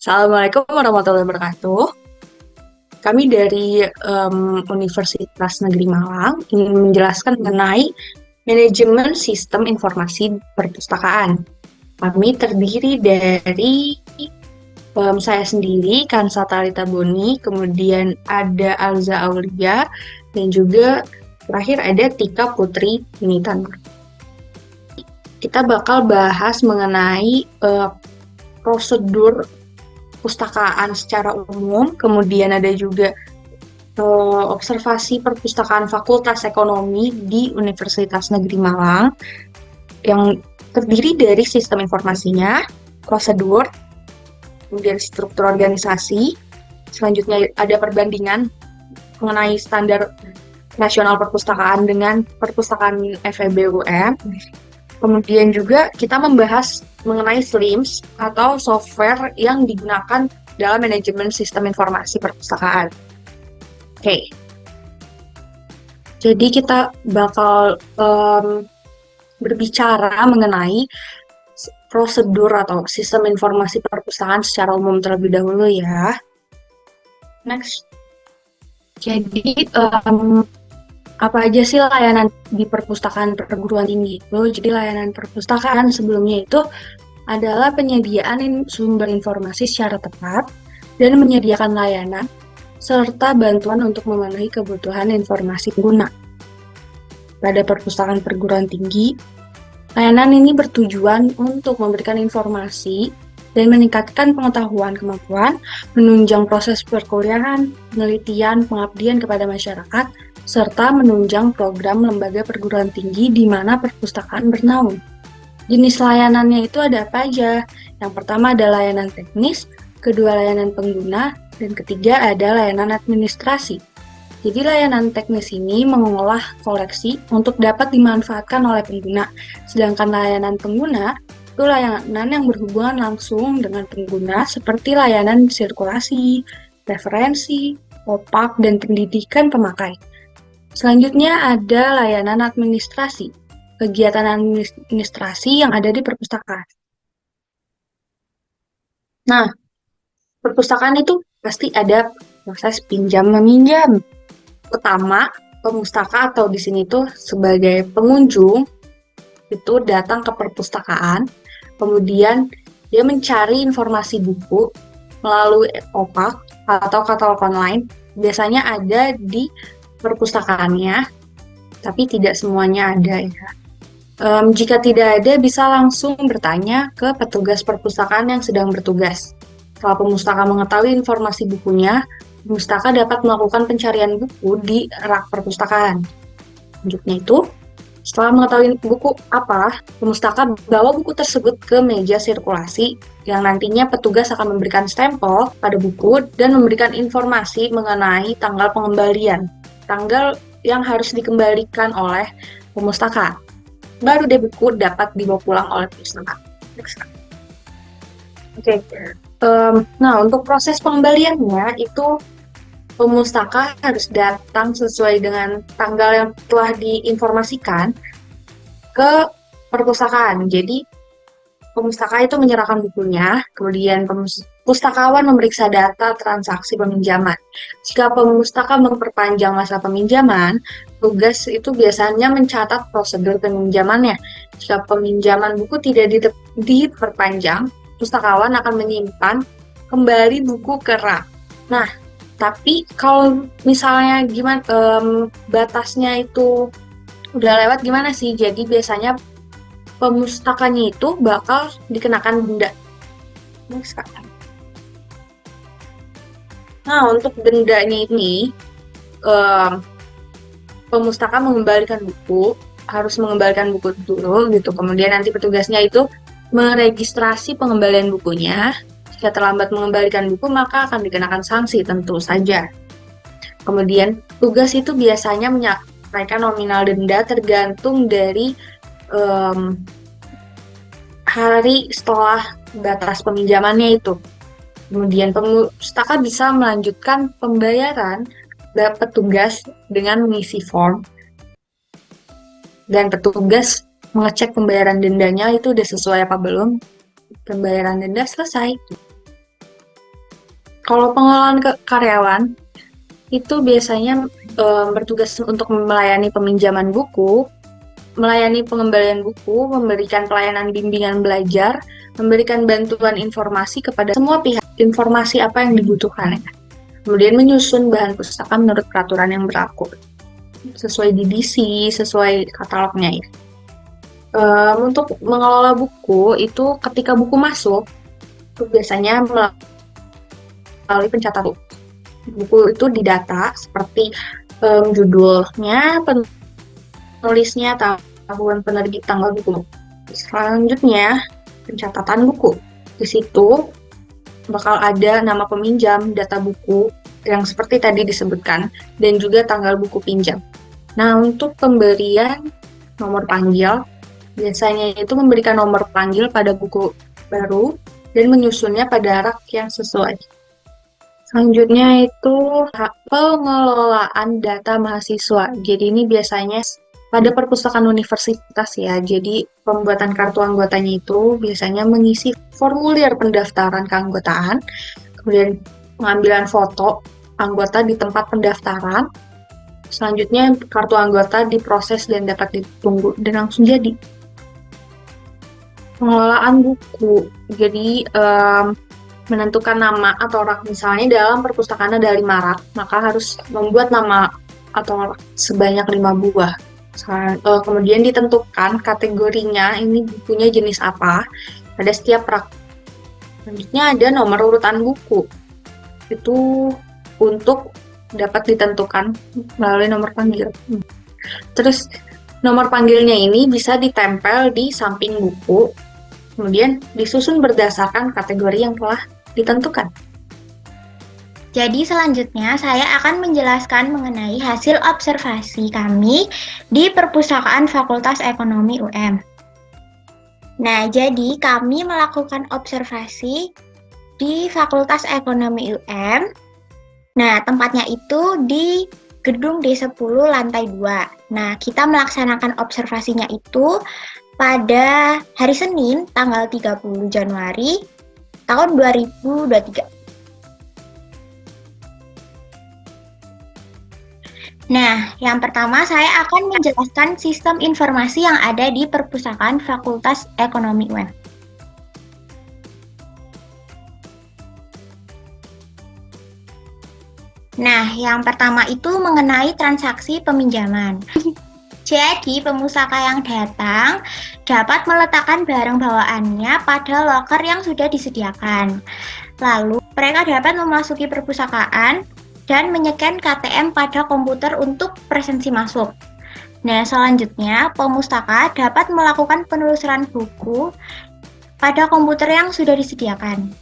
Assalamualaikum warahmatullahi wabarakatuh. Kami dari Universitas Negeri Malang ingin menjelaskan mengenai manajemen sistem informasi perpustakaan. Kami terdiri dari saya sendiri, Kansa Talita Boni, kemudian ada Alza Aulia, dan juga terakhir ada Tika Putri Yunitan. Kita bakal bahas mengenai prosedur perpustakaan secara umum, kemudian ada juga observasi perpustakaan Fakultas Ekonomi di Universitas Negeri Malang yang terdiri dari sistem informasinya, prosedur, kemudian struktur organisasi. Selanjutnya ada perbandingan mengenai standar nasional perpustakaan dengan perpustakaan FEB UM. Kemudian juga kita membahas mengenai SLIMS atau software yang digunakan dalam manajemen sistem informasi perpustakaan. Oke. Jadi kita bakal berbicara mengenai prosedur atau sistem informasi perpustakaan secara umum terlebih dahulu ya. Next. Jadi apa aja sih layanan di perpustakaan perguruan tinggi itu? Jadi layanan perpustakaan sebelumnya itu adalah penyediaan sumber informasi secara tepat dan menyediakan layanan serta bantuan untuk memenuhi kebutuhan informasi pengguna. Pada perpustakaan perguruan tinggi, layanan ini bertujuan untuk memberikan informasi dan meningkatkan pengetahuan kemampuan, menunjang proses perkuliahan, penelitian, pengabdian kepada masyarakat, serta menunjang program lembaga perguruan tinggi di mana perpustakaan bernaung. Jenis layanannya itu ada apa aja? Yang pertama ada layanan teknis, kedua layanan pengguna, dan ketiga ada layanan administrasi. Jadi layanan teknis ini mengolah koleksi untuk dapat dimanfaatkan oleh pengguna, sedangkan layanan pengguna itu layanan yang berhubungan langsung dengan pengguna seperti layanan sirkulasi, referensi, opak, dan pendidikan pemakai. Selanjutnya ada layanan administrasi, kegiatan administrasi yang ada di perpustakaan. Nah, perpustakaan itu pasti ada proses pinjam-meminjam. Pertama, pemustaka atau di sini tuh sebagai pengunjung itu datang ke perpustakaan, kemudian dia mencari informasi buku melalui opak atau katalog online. Biasanya ada di perpustakaannya, tapi tidak semuanya ada ya. Jika tidak ada, bisa langsung bertanya ke petugas perpustakaan yang sedang bertugas. Setelah pemustaka mengetahui informasi bukunya, pemustaka dapat melakukan pencarian buku di rak perpustakaan. Selanjutnya itu, setelah mengetahui buku apa, pemustaka bawa buku tersebut ke meja sirkulasi yang nantinya petugas akan memberikan stempel pada buku dan memberikan informasi mengenai tanggal pengembalian. Tanggal yang harus dikembalikan oleh pemustaka. Baru deh buku dapat dibawa pulang oleh pemustaka. Oke. Nah, untuk proses pengembaliannya itu pemustaka harus datang sesuai dengan tanggal yang telah diinformasikan ke perpustakaan. Jadi pemustaka itu menyerahkan bukunya, kemudian pustakawan memeriksa data transaksi peminjaman. Jika pemustaka memperpanjang masa peminjaman, tugas itu biasanya mencatat prosedur peminjamannya. Jika peminjaman buku tidak diperpanjang, pustakawan akan menyimpan kembali buku ke rak. Nah, tapi kalau misalnya gimana batasnya itu udah lewat gimana sih? Jadi biasanya pemustakanya itu bakal dikenakan denda. Nah, untuk dendanya ini, pemustaka harus mengembalikan buku dulu gitu. Kemudian nanti petugasnya itu meregistrasi pengembalian bukunya. jika terlambat mengembalikan buku, maka akan dikenakan sanksi tentu saja. Kemudian, tugas itu biasanya menyampaikan nominal denda tergantung dari hari setelah batas peminjamannya itu. Kemudian pustaka bisa melanjutkan pembayaran petugas dengan mengisi form, dan petugas mengecek pembayaran dendanya itu udah sesuai apa belum. Pembayaran denda selesai. Kalau pengelolaan karyawan itu biasanya bertugas untuk melayani peminjaman buku, melayani pengembalian buku, memberikan pelayanan bimbingan belajar, memberikan bantuan informasi kepada semua pihak, informasi apa yang dibutuhkan. Kemudian menyusun bahan pustaka menurut peraturan yang berlaku, sesuai DDC, sesuai katalognya ya. Untuk mengelola buku itu ketika buku masuk, itu biasanya melalui pencatatan buku. Buku itu didata seperti judulnya, penulisnya, tahun penerbit, tanggal buku. Selanjutnya, pencatatan buku. Di situ bakal ada nama peminjam, data buku, yang seperti tadi disebutkan, dan juga tanggal buku pinjam. Nah, untuk pemberian nomor panggil, biasanya itu memberikan nomor panggil pada buku baru dan menyusunnya pada rak yang sesuai. Selanjutnya itu pengelolaan data mahasiswa. Jadi ini biasanya pada perpustakaan universitas ya. Jadi pembuatan kartu anggotanya itu biasanya mengisi formulir pendaftaran keanggotaan, kemudian pengambilan foto anggota di tempat pendaftaran. Selanjutnya kartu anggota diproses dan dapat ditunggu dan langsung jadi. Pengelolaan buku. Jadi menentukan nama atau rak, misalnya dalam perpustakaan ada 5 rak, maka harus membuat nama atau rak sebanyak 5 buah. Kemudian ditentukan kategorinya, ini bukunya jenis apa pada setiap rak. Selanjutnya ada nomor urutan buku, itu untuk dapat ditentukan melalui nomor panggil. Terus nomor panggilnya ini bisa ditempel di samping buku, kemudian disusun berdasarkan kategori yang telah ditentukan. Jadi selanjutnya saya akan menjelaskan mengenai hasil observasi kami di Perpustakaan Fakultas Ekonomi UM. Nah, jadi kami melakukan observasi di Fakultas Ekonomi UM. Nah, tempatnya itu di gedung D10 lantai 2. Nah, kita melaksanakan observasinya itu pada hari Senin tanggal 30 Januari tahun 2023. Nah, yang pertama saya akan menjelaskan sistem informasi yang ada di Perpustakaan Fakultas Ekonomi UM. Nah, yang pertama itu mengenai transaksi peminjaman. Jadi, pemustaka yang datang dapat meletakkan barang bawaannya pada loker yang sudah disediakan. Lalu, mereka dapat memasuki perpustakaan dan menyekan KTM pada komputer untuk presensi masuk. Nah, selanjutnya, pemustaka dapat melakukan penelusuran buku pada komputer yang sudah disediakan.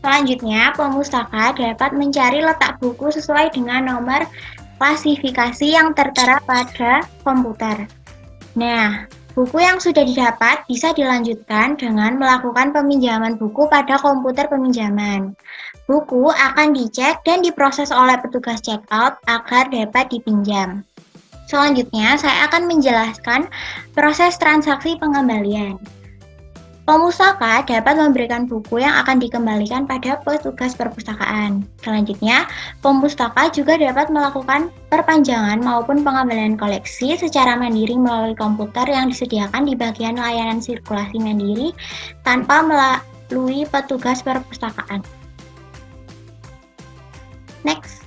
Selanjutnya, pemustaka dapat mencari letak buku sesuai dengan nomor klasifikasi yang tertera pada komputer. Nah, buku yang sudah didapat bisa dilanjutkan dengan melakukan peminjaman buku pada komputer peminjaman. Buku akan dicek dan diproses oleh petugas checkout agar dapat dipinjam. Selanjutnya, saya akan menjelaskan proses transaksi pengembalian. Pemustaka dapat memberikan buku yang akan dikembalikan pada petugas perpustakaan. Selanjutnya, pemustaka juga dapat melakukan perpanjangan maupun pengembalian koleksi secara mandiri melalui komputer yang disediakan di bagian layanan sirkulasi mandiri tanpa melalui petugas perpustakaan. Next.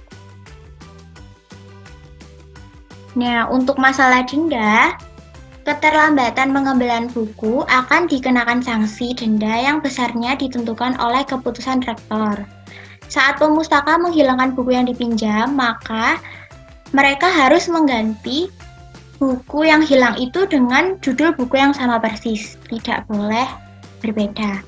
Nah, untuk masalah denda, keterlambatan pengembalian buku akan dikenakan sanksi denda yang besarnya ditentukan oleh keputusan rektor. Saat pemustaka menghilangkan buku yang dipinjam, maka mereka harus mengganti buku yang hilang itu dengan judul buku yang sama persis, tidak boleh berbeda.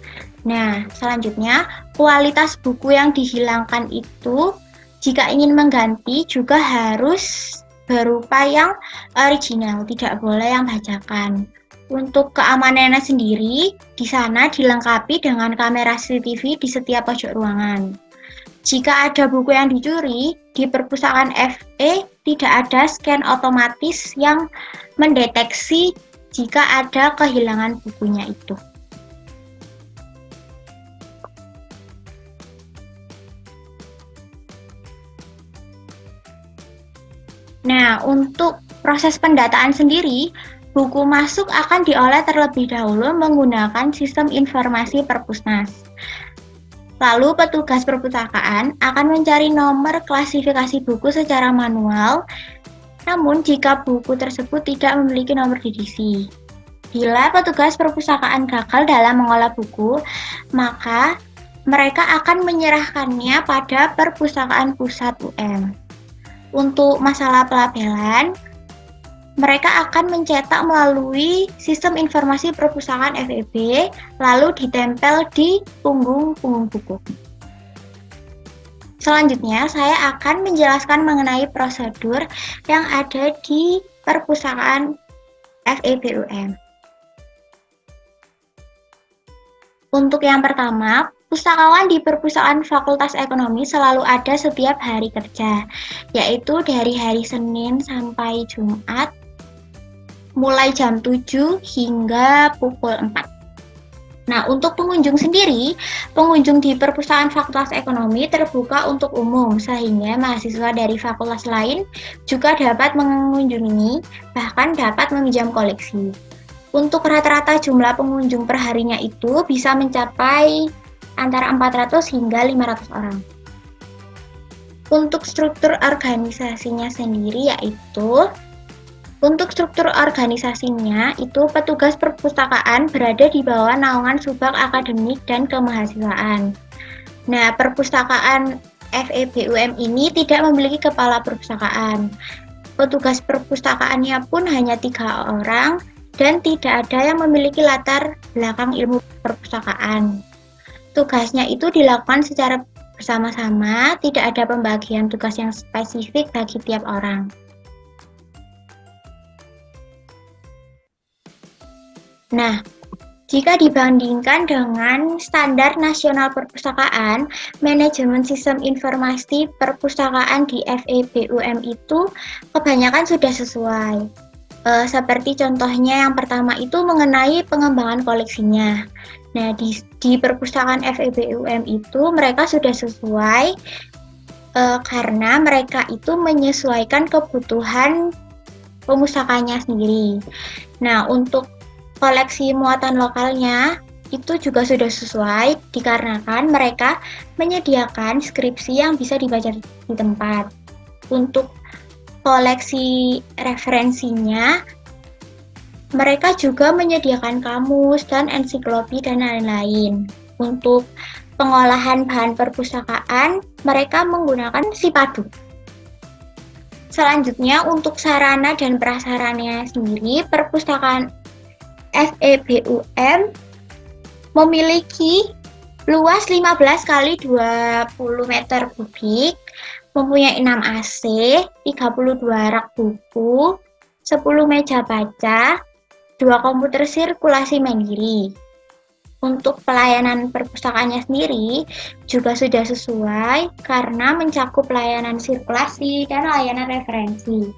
Nah, selanjutnya, kualitas buku yang dihilangkan itu jika ingin mengganti juga harus berupa yang original, tidak boleh yang bajakan. Untuk keamanannya sendiri, di sana dilengkapi dengan kamera CCTV di setiap pojok ruangan. Jika ada buku yang dicuri, di perpustakaan FE tidak ada scan otomatis yang mendeteksi jika ada kehilangan bukunya itu. Nah, untuk proses pendataan sendiri, buku masuk akan diolah terlebih dahulu menggunakan sistem informasi Perpusnas. Lalu petugas perpustakaan akan mencari nomor klasifikasi buku secara manual, namun jika buku tersebut tidak memiliki nomor edisi. Bila petugas perpustakaan gagal dalam mengolah buku, maka mereka akan menyerahkannya pada perpustakaan pusat UM. Untuk masalah pelabelan, mereka akan mencetak melalui sistem informasi perpustakaan FEB, lalu ditempel di punggung-punggung buku. Selanjutnya, saya akan menjelaskan mengenai prosedur yang ada di perpustakaan FEB UM. Untuk yang pertama, pustakawan di perpustakaan Fakultas Ekonomi selalu ada setiap hari kerja, yaitu dari hari Senin sampai Jumat, mulai jam 7 hingga pukul 4. Nah, untuk pengunjung sendiri, pengunjung di perpustakaan Fakultas Ekonomi terbuka untuk umum, sehingga mahasiswa dari fakultas lain juga dapat mengunjungi, bahkan dapat meminjam koleksi. Untuk rata-rata jumlah pengunjung perharinya itu bisa mencapai antara 400 hingga 500 orang. Untuk struktur organisasinya sendiri yaitu, untuk struktur organisasinya itu petugas perpustakaan berada di bawah naungan Subak Akademik dan Kemahasiswaan. Nah, perpustakaan FEB UM ini tidak memiliki kepala perpustakaan. Petugas perpustakaannya pun hanya 3 orang dan tidak ada yang memiliki latar belakang ilmu perpustakaan. Tugasnya itu dilakukan secara bersama-sama, tidak ada pembagian tugas yang spesifik bagi tiap orang. Nah, jika dibandingkan dengan standar nasional perpustakaan, manajemen sistem informasi perpustakaan di FEB UM itu kebanyakan sudah sesuai. Seperti contohnya yang pertama itu mengenai pengembangan koleksinya. Nah, di perpustakaan FEB UM itu mereka sudah sesuai karena mereka itu menyesuaikan kebutuhan pemustakanya sendiri. Nah, untuk koleksi muatan lokalnya itu juga sudah sesuai dikarenakan mereka menyediakan skripsi yang bisa dibaca di tempat. Untuk koleksi referensinya, mereka juga menyediakan kamus dan ensiklopedia dan lain-lain. Untuk pengolahan bahan perpustakaan, mereka menggunakan Sipadu. Selanjutnya, untuk sarana dan prasarannya sendiri, perpustakaan FEB UM memiliki luas 15 kali 20 meter kubik, mempunyai 6 AC, 32 rak buku, 10 meja baca, 2 komputer sirkulasi mandiri. Untuk pelayanan perpustakaannya sendiri juga sudah sesuai karena mencakup layanan sirkulasi dan layanan referensi.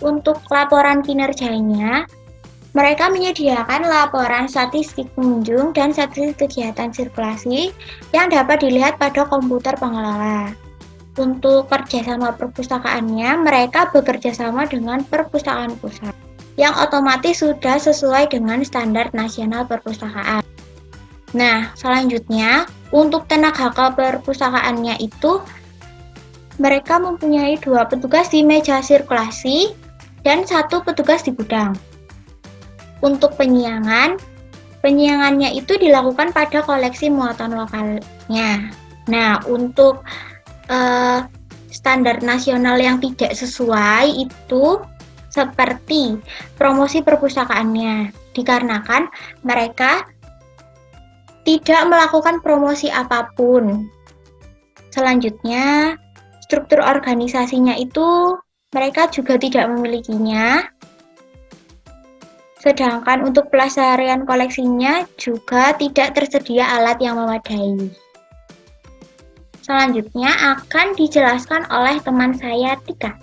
Untuk laporan kinerjanya, mereka menyediakan laporan statistik pengunjung dan statistik kegiatan sirkulasi yang dapat dilihat pada komputer pengelola. Untuk kerjasama perpustakaannya, mereka bekerjasama dengan perpustakaan pusat, yang otomatis sudah sesuai dengan standar nasional perpustakaan. Nah, selanjutnya, untuk tenaga perpustakaannya itu, mereka mempunyai 2 petugas di meja sirkulasi dan 1 petugas di gudang. Untuk penyiangannya itu dilakukan pada koleksi muatan lokalnya. Nah, untuk standar nasional yang tidak sesuai itu seperti promosi perpustakaannya, dikarenakan mereka tidak melakukan promosi apapun. Selanjutnya, struktur organisasinya itu mereka juga tidak memilikinya. Sedangkan untuk pelestarian koleksinya juga tidak tersedia alat yang memadai. Selanjutnya akan dijelaskan oleh teman saya, Tika.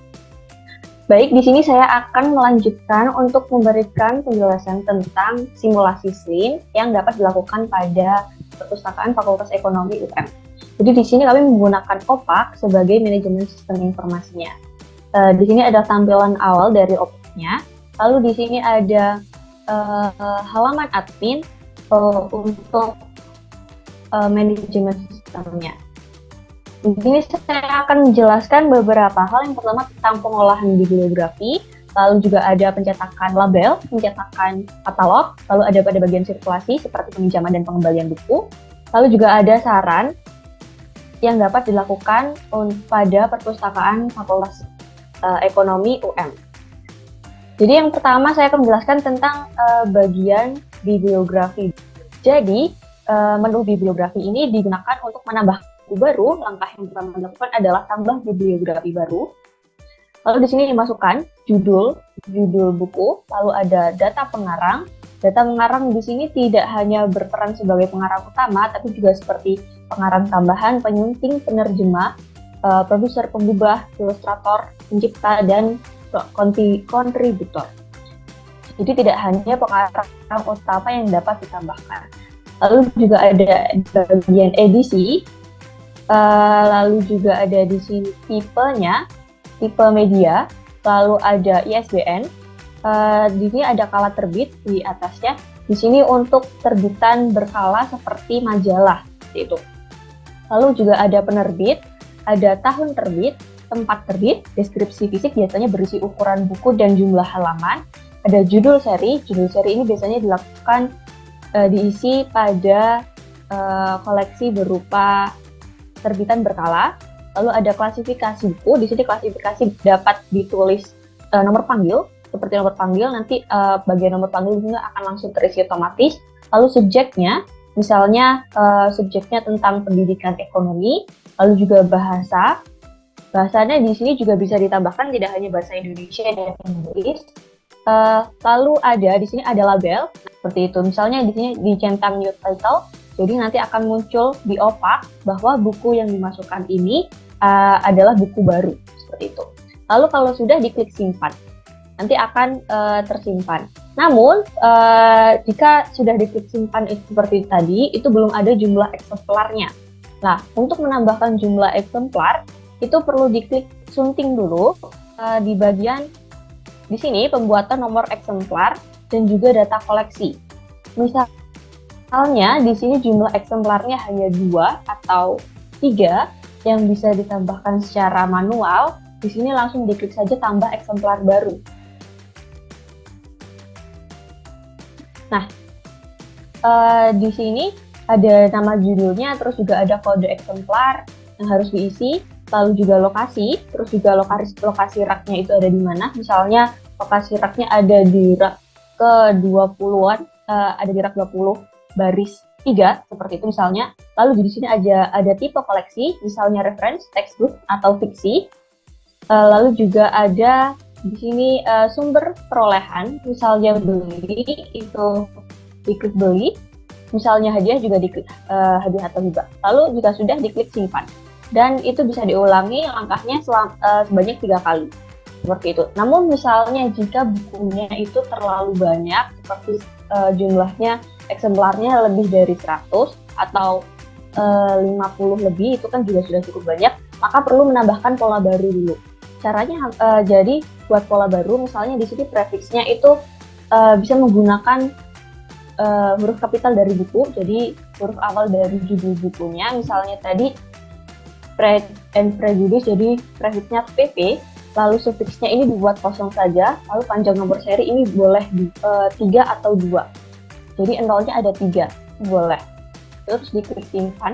Baik, di sini saya akan melanjutkan untuk memberikan penjelasan tentang simulasi SLIM yang dapat dilakukan pada Perpustakaan Fakultas Ekonomi UM. Jadi di sini kami menggunakan OPAK sebagai manajemen sistem informasinya. Di sini ada tampilan awal dari OPAK-nya, lalu di sini ada halaman admin untuk manajemen sistemnya. Di sini saya akan menjelaskan beberapa hal. Yang pertama tentang pengolahan bibliografi, lalu juga ada pencetakan label, pencetakan katalog, lalu ada pada bagian sirkulasi seperti peminjaman dan pengembalian buku, lalu juga ada saran yang dapat dilakukan pada Perpustakaan Fakultas Ekonomi UM. Jadi yang pertama saya akan menjelaskan tentang bagian bibliografi. Jadi menu bibliografi ini digunakan untuk menambah buku baru. Langkah yang pertama dilakukan adalah tambah bibliografi baru. Lalu di sini dimasukkan judul buku, lalu ada data pengarang. Data pengarang di sini tidak hanya berperan sebagai pengarang utama, tapi juga seperti pengarang tambahan, penyunting, penerjemah, produser, pengubah, ilustrator, pencipta, dan kontributor. Jadi tidak hanya pengarang utama yang dapat ditambahkan. Lalu juga ada bagian edisi, lalu juga ada di sini tipenya, tipe media, lalu ada ISBN, di sini ada kala terbit di atasnya. Di sini untuk terbitan berkala seperti majalah, itu. Lalu juga ada penerbit, ada tahun terbit, tempat terbit, deskripsi fisik biasanya berisi ukuran buku dan jumlah halaman. Ada judul seri ini biasanya dilakukan diisi pada koleksi berupa terbitan berkala. Lalu ada klasifikasi buku, di sini klasifikasi dapat ditulis nomor panggil, seperti nomor panggil, nanti bagian nomor panggil juga akan langsung terisi otomatis. Lalu subjeknya, misalnya subjeknya tentang pendidikan ekonomi, lalu juga bahasanya di sini juga bisa ditambahkan tidak hanya bahasa Indonesia dan Inggris. Lalu di sini ada label seperti itu. Misalnya di sini dicentang new title, jadi nanti akan muncul di OPAK bahwa buku yang dimasukkan ini adalah buku baru seperti itu. Lalu kalau sudah diklik simpan, nanti akan tersimpan. Namun jika sudah diklik simpan seperti tadi, itu belum ada jumlah eksemplarnya. Nah, untuk menambahkan jumlah eksemplar itu perlu diklik sunting dulu di bagian di sini pembuatan nomor eksemplar dan juga data koleksi. Misalnya di sini jumlah eksemplarnya hanya 2 atau 3 yang bisa ditambahkan secara manual. Di sini langsung diklik saja tambah eksemplar baru. Nah, di sini ada nama judulnya, terus juga ada kode eksemplar yang harus diisi, lalu juga lokasi, terus juga lokasi raknya itu ada di mana. Misalnya lokasi raknya ada di rak ke-20-an, ada di rak 20 baris 3 seperti itu misalnya. Lalu di sini ada tipe koleksi, misalnya reference, textbook atau fiksi. Lalu juga ada di sini sumber perolehan, misalnya beli itu diklik beli, misalnya hadiah juga diklik hadiah atau hibah. Lalu jika sudah diklik simpan, dan itu bisa diulangi langkahnya sebanyak 3 kali seperti itu. Namun misalnya jika bukunya itu terlalu banyak, seperti jumlahnya eksemplarnya lebih dari 100 atau 50 lebih, itu kan juga sudah cukup banyak, maka perlu menambahkan pola baru dulu. Caranya jadi buat pola baru, misalnya di sini prefixnya itu bisa menggunakan huruf kapital dari buku, jadi huruf awal dari judul bukunya, misalnya tadi Pride and Prejudice, jadi prefixnya PP, lalu sufiksnya ini dibuat kosong saja, lalu panjang nomor seri ini boleh 3 atau 2, jadi nolnya ada 3, boleh. Terus diklik simpan.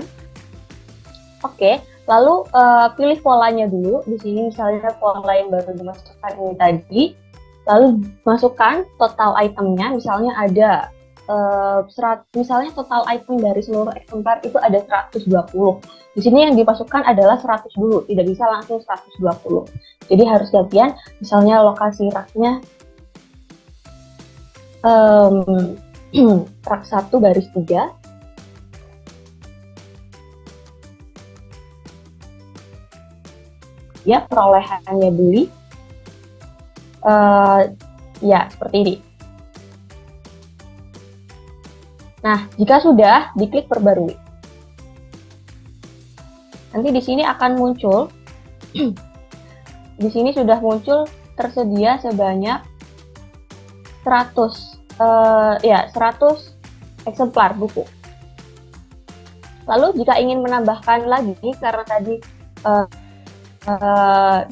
Oke, lalu pilih polanya dulu. Di sini misalnya pola yang baru dimasukkan ini tadi. Lalu masukkan total itemnya, misalnya ada misalnya total item dari seluruh eksemplar itu ada 120. Di sini yang dimasukkan adalah 100 dulu, tidak bisa langsung 120. Jadi harus gantian, misalnya lokasi raknya rak 1 baris 3. Ya, perolehannya beli. Ya, seperti ini. Nah, jika sudah, diklik perbarui. Nanti di sini akan muncul, di sini sudah muncul tersedia sebanyak 100 eksemplar buku. Lalu jika ingin menambahkan lagi, karena tadi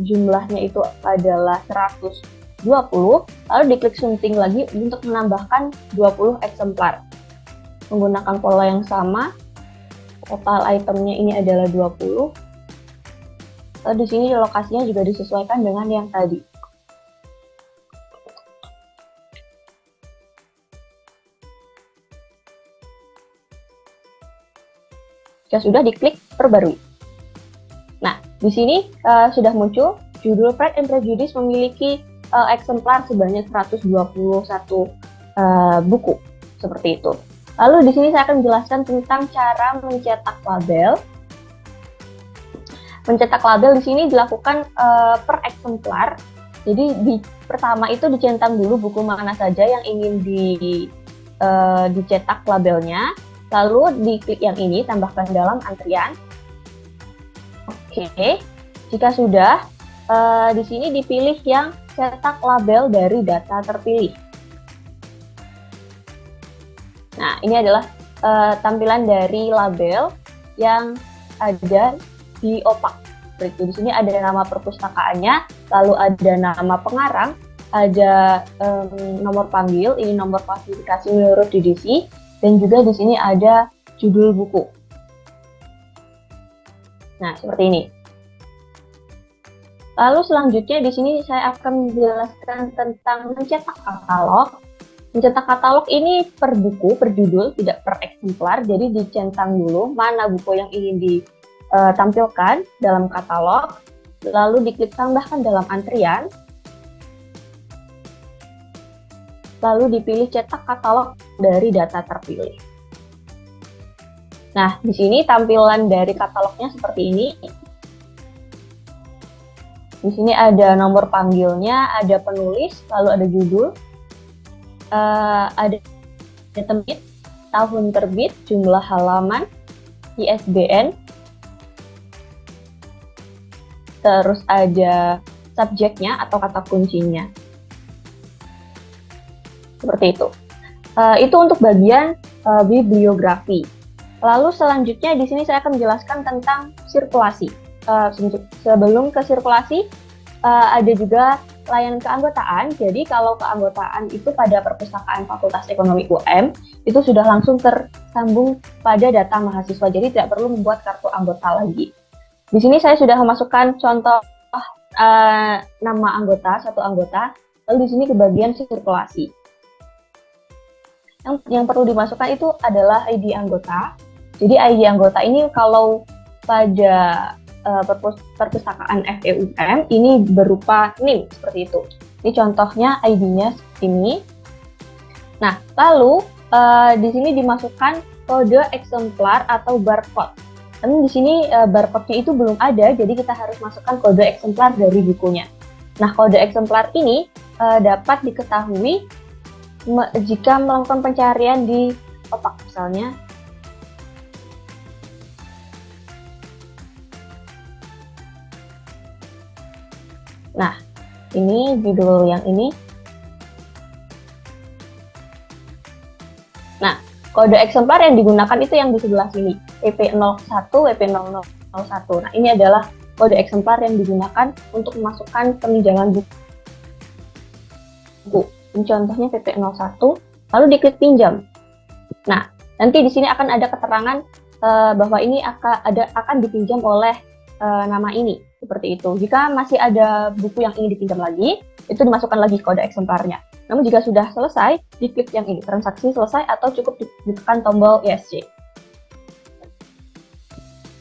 jumlahnya itu adalah 120, lalu diklik sunting lagi untuk menambahkan 20 eksemplar. Menggunakan pola yang sama, total itemnya ini adalah 20. Lalu di sini lokasinya juga disesuaikan dengan yang tadi. Jika sudah, diklik perbarui. Nah, di sini sudah muncul judul Pride and Prejudice memiliki eksemplar sebanyak 121 buku, seperti itu. Lalu di sini saya akan menjelaskan tentang cara mencetak label. Mencetak label di sini dilakukan per eksemplar. Jadi pertama itu dicentang dulu buku mana saja yang ingin dicetak labelnya. Lalu diklik yang ini, tambahkan dalam antrian. Oke, jika sudah, di sini dipilih yang cetak label dari data terpilih. Nah, ini adalah tampilan dari label yang ada di opak. Seperti itu. Di sini ada nama perpustakaannya, lalu ada nama pengarang, ada nomor panggil, ini nomor klasifikasi menurut DDC, dan juga di sini ada judul buku. Nah, seperti ini. Lalu selanjutnya di sini saya akan menjelaskan tentang mencetak katalog. Mencetak katalog ini per buku, per judul, tidak per eksemplar. Jadi dicentang dulu mana buku yang ingin ditampilkan dalam katalog. Lalu diklik tambahkan dalam antrian. Lalu dipilih cetak katalog dari data terpilih. Nah, di sini tampilan dari katalognya seperti ini. Di sini ada nomor panggilnya, ada penulis, lalu ada judul, ada terbit, tahun terbit, jumlah halaman, ISBN, terus ada subjeknya atau kata kuncinya. Seperti itu. Itu untuk bagian bibliografi. Lalu selanjutnya di sini saya akan menjelaskan tentang sirkulasi. Sebelum ke sirkulasi, ada juga layanan keanggotaan. Jadi kalau keanggotaan itu pada perpustakaan Fakultas Ekonomi UM, itu sudah langsung tersambung pada data mahasiswa. Jadi tidak perlu membuat kartu anggota lagi. Di sini saya sudah memasukkan contoh nama anggota, satu anggota. Lalu di sini ke bagian sirkulasi. Yang perlu dimasukkan itu adalah ID anggota. Jadi ID anggota ini kalau pada perpustakaan FEUM ini berupa NIM seperti itu. Ini contohnya ID-nya ini. Nah, lalu di sini dimasukkan kode eksemplar atau barcode. Namun di sini barcode-nya itu belum ada, jadi kita harus masukkan kode eksemplar dari bukunya. Nah, kode eksemplar ini dapat diketahui jika melakukan pencarian di opak misalnya. Nah, ini judul yang ini. Nah, kode eksemplar yang digunakan itu yang di sebelah sini, WP01, WP0001. Nah, ini adalah kode eksemplar yang digunakan untuk memasukkan peminjaman buku. Ini contohnya PP01, lalu diklik pinjam. Nah, nanti di sini akan ada keterangan bahwa ini akan dipinjam oleh nama ini, seperti itu. Jika masih ada buku yang ingin dipinjam lagi, itu dimasukkan lagi kode eksemplarnya. Namun jika sudah selesai, diklik yang ini, transaksi selesai, atau cukup ditekan tombol ESC.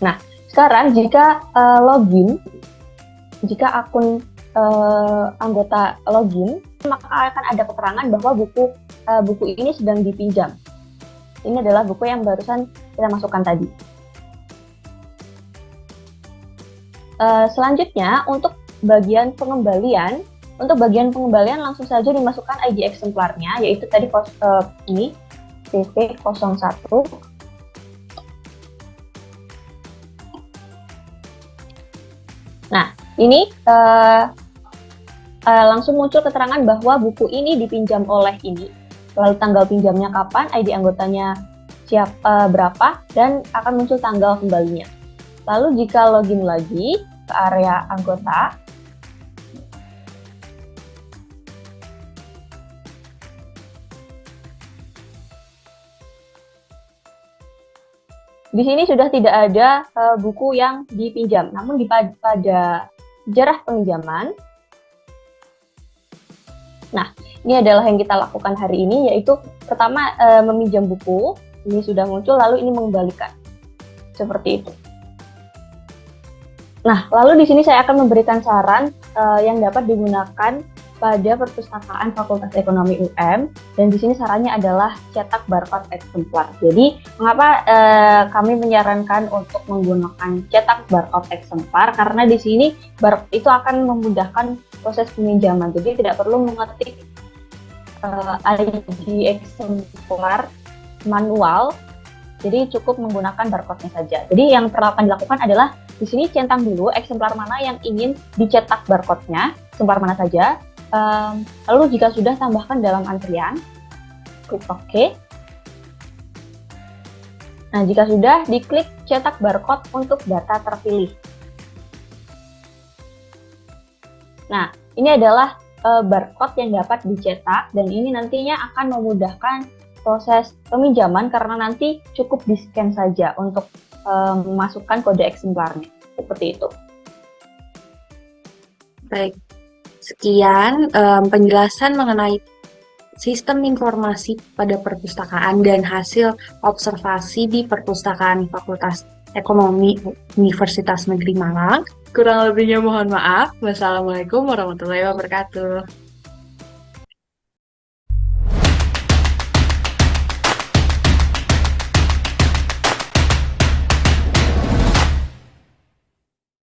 Nah, sekarang jika jika akun anggota login, maka akan ada keterangan bahwa buku ini sedang dipinjam. Ini adalah buku yang barusan kita masukkan tadi. Selanjutnya, untuk bagian pengembalian langsung saja dimasukkan ID eksemplarnya, yaitu tadi ini PP01. Nah, ini langsung muncul keterangan bahwa buku ini dipinjam oleh ini, lalu tanggal pinjamnya kapan, ID anggotanya berapa, dan akan muncul tanggal kembalinya. Lalu jika login lagi ke area anggota, di sini sudah tidak ada buku yang dipinjam, namun pada sejarah peminjaman, nah ini adalah yang kita lakukan hari ini, yaitu pertama meminjam buku, ini sudah muncul, lalu ini mengembalikan, seperti itu. Nah, lalu di sini saya akan memberikan saran yang dapat digunakan pada perpustakaan Fakultas Ekonomi UM, dan di sini sarannya adalah cetak barcode eksemplar. Jadi, mengapa kami menyarankan untuk menggunakan cetak barcode eksemplar? Karena di sini itu akan memudahkan proses peminjaman. Jadi tidak perlu mengetik ID eksemplar manual. Jadi cukup menggunakan barcode-nya saja. Jadi yang perlu akan dilakukan adalah di sini centang dulu eksemplar mana yang ingin dicetak barcode-nya, eksemplar mana saja. Lalu jika sudah, tambahkan dalam antrian, klik OK. Nah, jika sudah, diklik cetak barcode untuk data terpilih. Nah, ini adalah barcode yang dapat dicetak, dan ini nantinya akan memudahkan proses peminjaman karena nanti cukup di-scan saja untuk memasukkan kode eksemplarnya. Seperti itu. Baik. Sekian penjelasan mengenai sistem informasi pada perpustakaan dan hasil observasi di perpustakaan Fakultas Ekonomi Universitas Negeri Malang. Kurang lebihnya mohon maaf. Wassalamualaikum warahmatullahi wabarakatuh.